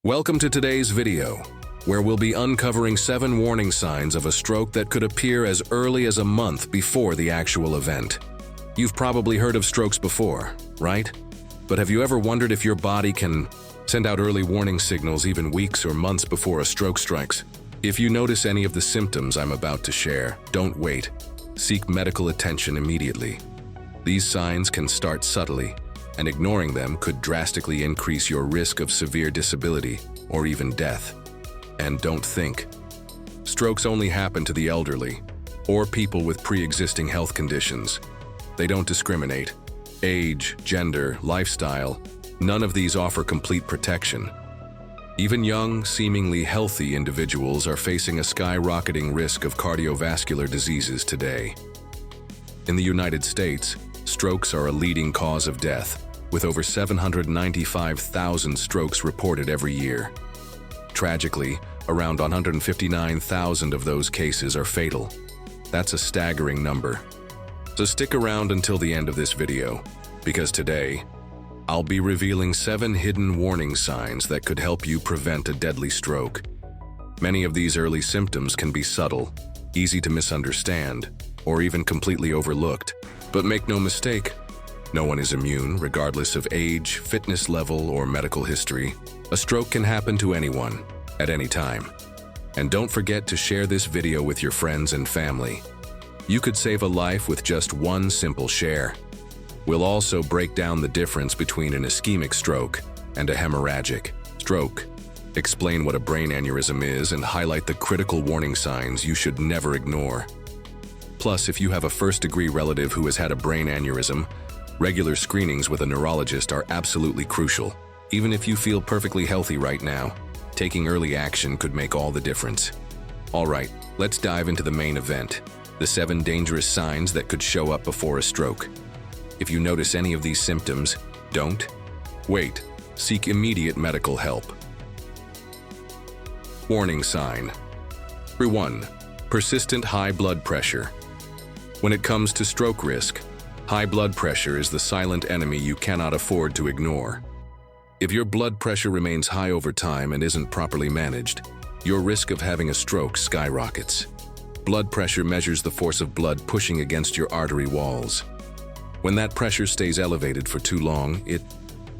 Welcome to today's video, where we'll be uncovering 7 warning signs of a stroke that could appear as early as a month before the actual event. You've probably heard of strokes before, right? But have you ever wondered if your body can send out early warning signals even weeks or months before a stroke strikes? If you notice any of the symptoms I'm about to share, don't wait. Seek medical attention immediately. These signs can start subtly, and ignoring them could drastically increase your risk of severe disability or even death. And don't think. Strokes only happen to the elderly or people with pre-existing health conditions. They don't discriminate. Age, gender, lifestyle, none of these offer complete protection. Even young, seemingly healthy individuals are facing a skyrocketing risk of cardiovascular diseases today. In the United States, strokes are a leading cause of death, with over 795,000 strokes reported every year. Tragically, around 159,000 of those cases are fatal. That's a staggering number. So stick around until the end of this video, because today, I'll be revealing 7 hidden warning signs that could help you prevent a deadly stroke. Many of these early symptoms can be subtle, easy to misunderstand, or even completely overlooked. But make no mistake, no one is immune, regardless of age, fitness level, or medical history. A stroke can happen to anyone, at any time. And don't forget to share this video with your friends and family. You could save a life with just one simple share. We'll also break down the difference between an ischemic stroke and a hemorrhagic stroke, explain what a brain aneurysm is, and highlight the critical warning signs you should never ignore. Plus, if you have a first-degree relative who has had a brain aneurysm, regular screenings with a neurologist are absolutely crucial. Even if you feel perfectly healthy right now, taking early action could make all the difference. All right, let's dive into the main event, the 7 dangerous signs that could show up before a stroke. If you notice any of these symptoms, don't wait. Seek immediate medical help. Warning sign. Number 1. Persistent high blood pressure. When it comes to stroke risk, high blood pressure is the silent enemy you cannot afford to ignore. If your blood pressure remains high over time and isn't properly managed, your risk of having a stroke skyrockets. Blood pressure measures the force of blood pushing against your artery walls. When that pressure stays elevated for too long, it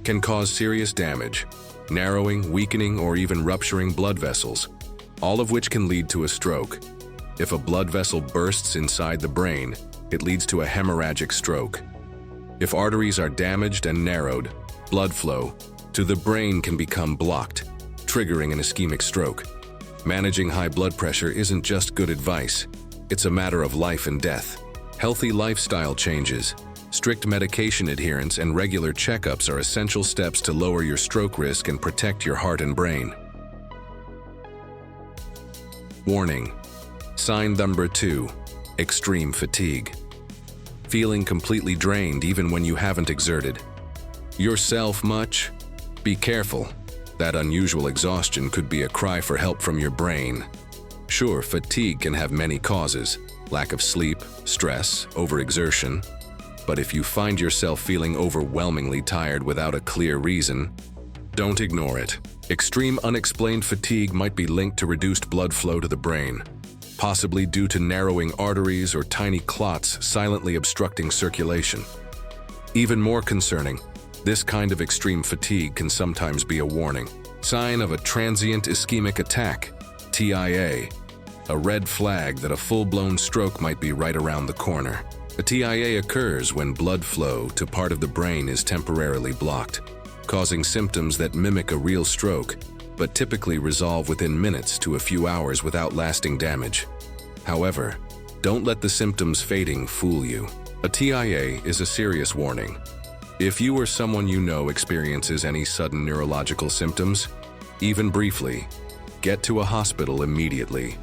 can cause serious damage, narrowing, weakening, or even rupturing blood vessels, all of which can lead to a stroke. If a blood vessel bursts inside the brain, it leads to a hemorrhagic stroke. If arteries are damaged and narrowed, blood flow to the brain can become blocked, triggering an ischemic stroke. Managing high blood pressure isn't just good advice, it's a matter of life and death. Healthy lifestyle changes, strict medication adherence, and regular checkups are essential steps to lower your stroke risk and protect your heart and brain. Warning. Sign number 2. Extreme fatigue. Feeling completely drained even when you haven't exerted yourself much? Be careful. That unusual exhaustion could be a cry for help from your brain. Sure, fatigue can have many causes: lack of sleep, stress, overexertion. But if you find yourself feeling overwhelmingly tired without a clear reason, don't ignore it. Extreme unexplained fatigue might be linked to reduced blood flow to the brain, possibly due to narrowing arteries or tiny clots silently obstructing circulation. Even more concerning, this kind of extreme fatigue can sometimes be a warning sign of a transient ischemic attack, TIA, a red flag that a full-blown stroke might be right around the corner. A TIA occurs when blood flow to part of the brain is temporarily blocked, causing symptoms that mimic a real stroke, but typically resolve within minutes to a few hours without lasting damage. However, don't let the symptoms fading fool you. A TIA is a serious warning. If you or someone you know experiences any sudden neurological symptoms, even briefly, get to a hospital immediately.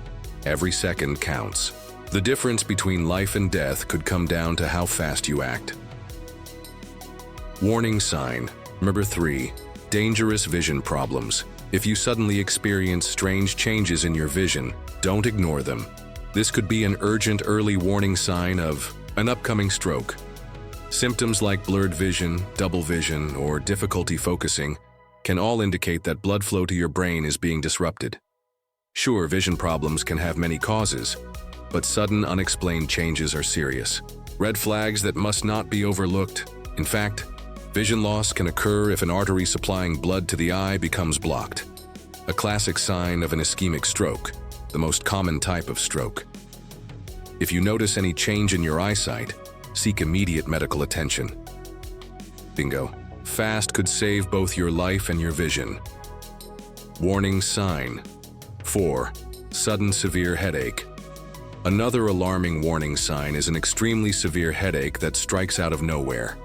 Every second counts. The difference between life and death could come down to how fast you act. Warning sign. Number 3. Dangerous vision problems. If you suddenly experience strange changes in your vision, don't ignore them. This could be an urgent early warning sign of an upcoming stroke. Symptoms like blurred vision, double vision, or difficulty focusing can all indicate that blood flow to your brain is being disrupted. Sure, vision problems can have many causes, but sudden unexplained changes are serious. Red flags that must not be overlooked. In fact, vision loss can occur if an artery supplying blood to the eye becomes blocked. A classic sign of an ischemic stroke, the most common type of stroke. If you notice any change in your eyesight, seek immediate medical attention. Bingo. Fast could save both your life and your vision. Warning sign. 4. Sudden severe headache. Another alarming warning sign is an extremely severe headache that strikes out of nowhere.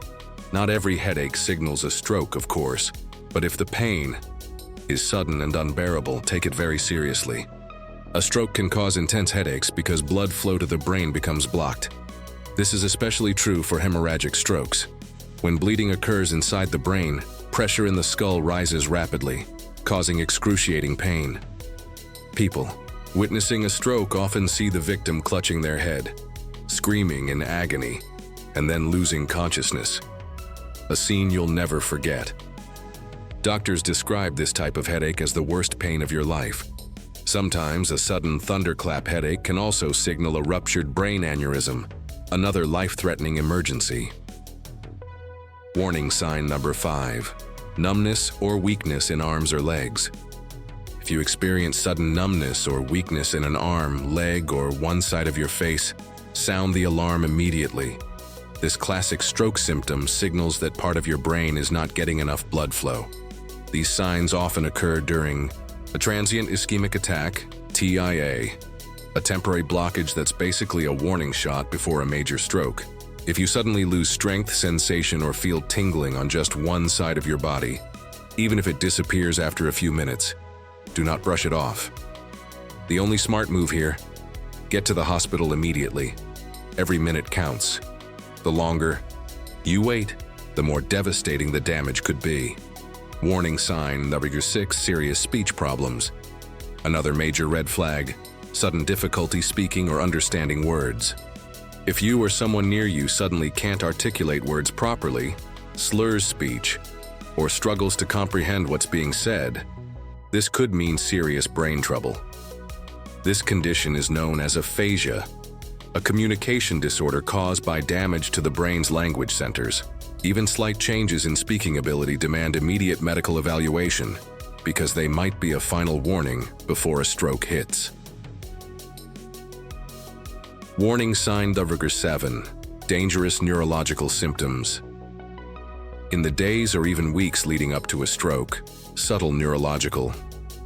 Not every headache signals a stroke, of course, but if the pain is sudden and unbearable, take it very seriously. A stroke can cause intense headaches because blood flow to the brain becomes blocked. This is especially true for hemorrhagic strokes. When bleeding occurs inside the brain, pressure in the skull rises rapidly, causing excruciating pain. People witnessing a stroke often see the victim clutching their head, screaming in agony, and then losing consciousness. A scene you'll never forget. Doctors describe this type of headache as the worst pain of your life. Sometimes a sudden thunderclap headache can also signal a ruptured brain aneurysm, another life-threatening emergency. Warning sign number 5. Numbness or weakness in arms or legs. If you experience sudden numbness or weakness in an arm, leg, or one side of your face, sound the alarm immediately. This classic stroke symptom signals that part of your brain is not getting enough blood flow. These signs often occur during a transient ischemic attack, TIA, a temporary blockage that's basically a warning shot before a major stroke. If you suddenly lose strength, sensation, or feel tingling on just one side of your body, even if it disappears after a few minutes, do not brush it off. The only smart move here, get to the hospital immediately. Every minute counts. The longer you wait, the more devastating the damage could be. Warning sign number 6, serious speech problems. Another major red flag, sudden difficulty speaking or understanding words. If you or someone near you suddenly can't articulate words properly, slurs speech, or struggles to comprehend what's being said, this could mean serious brain trouble. This condition is known as aphasia, a communication disorder caused by damage to the brain's language centers. Even slight changes in speaking ability demand immediate medical evaluation because they might be a final warning before a stroke hits. Warning sign number 7, dangerous neurological symptoms. In the days or even weeks leading up to a stroke, subtle neurological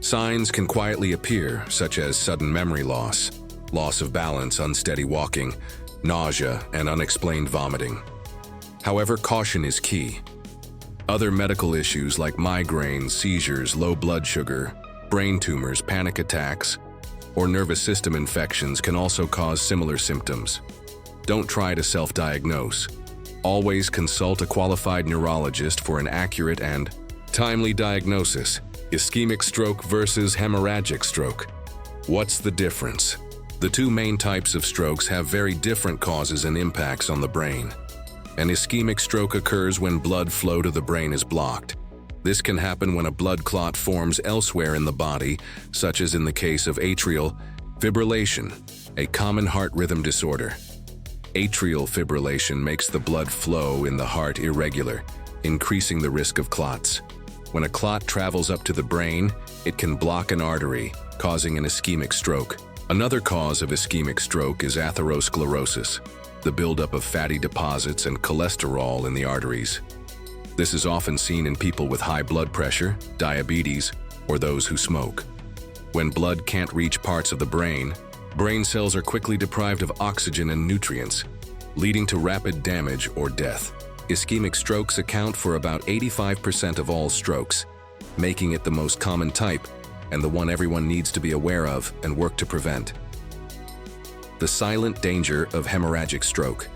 signs can quietly appear, such as sudden memory loss, loss of balance, unsteady walking, nausea, and unexplained vomiting. However, caution is key. Other medical issues like migraines, seizures, low blood sugar, brain tumors, panic attacks, or nervous system infections can also cause similar symptoms. Don't try to self-diagnose. Always consult a qualified neurologist for an accurate and timely diagnosis. Ischemic stroke versus hemorrhagic stroke. What's the difference? The two main types of strokes have very different causes and impacts on the brain. An ischemic stroke occurs when blood flow to the brain is blocked. This can happen when a blood clot forms elsewhere in the body, such as in the case of atrial fibrillation, a common heart rhythm disorder. Atrial fibrillation makes the blood flow in the heart irregular, increasing the risk of clots. When a clot travels up to the brain, it can block an artery, causing an ischemic stroke. Another cause of ischemic stroke is atherosclerosis, the buildup of fatty deposits and cholesterol in the arteries. This is often seen in people with high blood pressure, diabetes, or those who smoke. When blood can't reach parts of the brain cells are quickly deprived of oxygen and nutrients, leading to rapid damage or death. Ischemic strokes account for about 85% of all strokes, making it the most common type and the one everyone needs to be aware of and work to prevent. The silent danger of hemorrhagic stroke.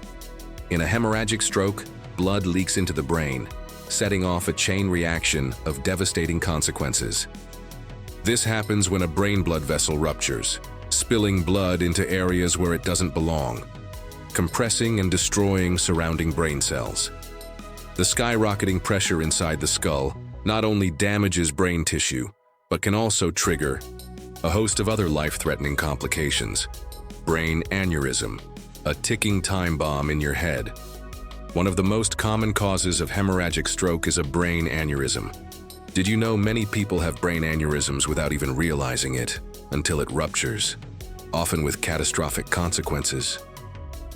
In a hemorrhagic stroke, blood leaks into the brain, setting off a chain reaction of devastating consequences. This happens when a brain blood vessel ruptures, spilling blood into areas where it doesn't belong, compressing and destroying surrounding brain cells. The skyrocketing pressure inside the skull not only damages brain tissue, but can also trigger a host of other life-threatening complications. Brain aneurysm, a ticking time bomb in your head. One of the most common causes of hemorrhagic stroke is a brain aneurysm. Did you know many people have brain aneurysms without even realizing it, until it ruptures, often with catastrophic consequences?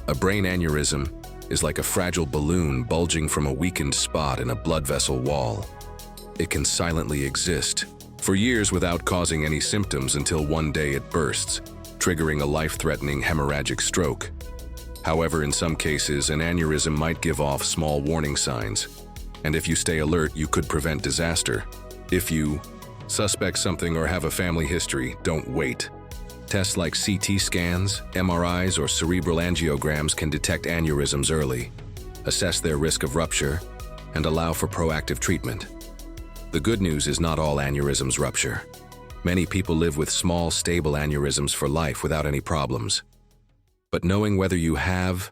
A brain aneurysm is like a fragile balloon bulging from a weakened spot in a blood vessel wall. It can silently exist for years without causing any symptoms until one day it bursts, triggering a life-threatening hemorrhagic stroke. However, in some cases, an aneurysm might give off small warning signs, and if you stay alert, you could prevent disaster. If you suspect something or have a family history, don't wait. Tests like CT scans, MRIs, or cerebral angiograms can detect aneurysms early, assess their risk of rupture, and allow for proactive treatment. The good news is not all aneurysms rupture. Many people live with small, stable aneurysms for life without any problems. But knowing whether you have